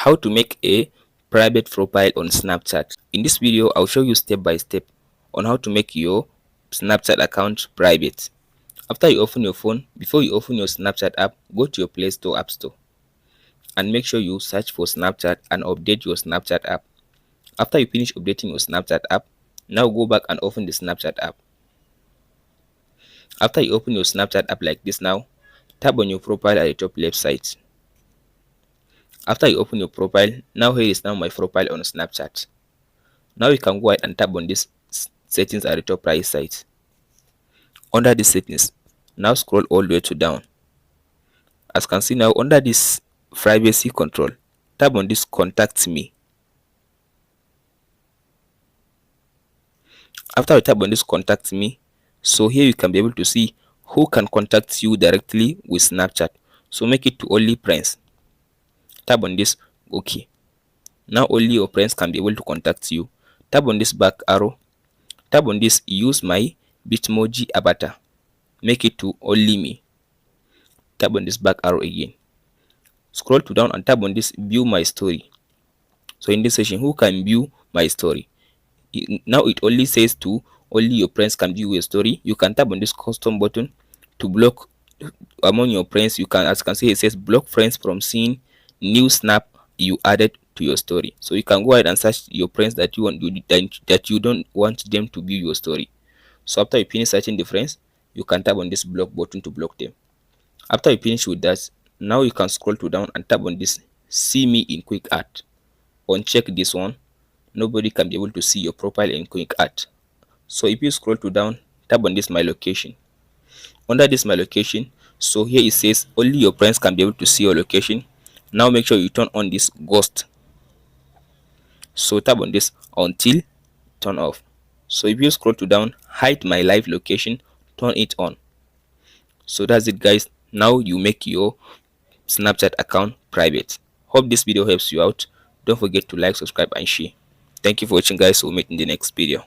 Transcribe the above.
How to make a private profile on Snapchat. In this video, I'll show you step by step on how to make your Snapchat account private. After you open your phone, before you open your Snapchat app, go to your Play Store App Store and make sure you search for Snapchat and update your Snapchat app. After you finish updating your Snapchat app, now go back and open the Snapchat app. After you open your Snapchat app like this, now tap on your profile at the top left side. After you open your profile, now here is now my profile on Snapchat. Now you can go ahead and tap on this settings at the top right side. Under the settings, now scroll all the way to down. As you can see now, under this privacy control, tap on this contact me. After you tap on this contact me, so here you can be able to see who can contact you directly with Snapchat. So make it to only friends. Tap on this okay. Now only your friends can be able to contact you. Tap on this back arrow. Tap on this use my Bitmoji avatar. Make it to only me. Tap on this back arrow again. Scroll to down and tap on this view my story. So in this section, who can view my story? Now it only says to only your friends can view your story. You can tap on this custom button to block among your friends. You can, as you can see, it says block friends from seeing new snap you added to your story. So you can go ahead and search your friends that you don't want them to view your story. So after you finish searching the friends, you can tap on this block button to block them. After you finish with that, now you can scroll to down and tap on this see me in quick art. Uncheck this one. Nobody can be able to see your profile in quick art. So if you scroll to down, tap on this my location. Under this my location, so here it says only your friends can be able to see your location. Now make sure you turn on this ghost. So tap on this until turn off. So if you scroll to down, hide my live location, turn it on. So that's it guys. Now you make your Snapchat account private. Hope this video helps you out. Don't forget to like, subscribe and share. Thank you for watching guys. We'll meet in the next video.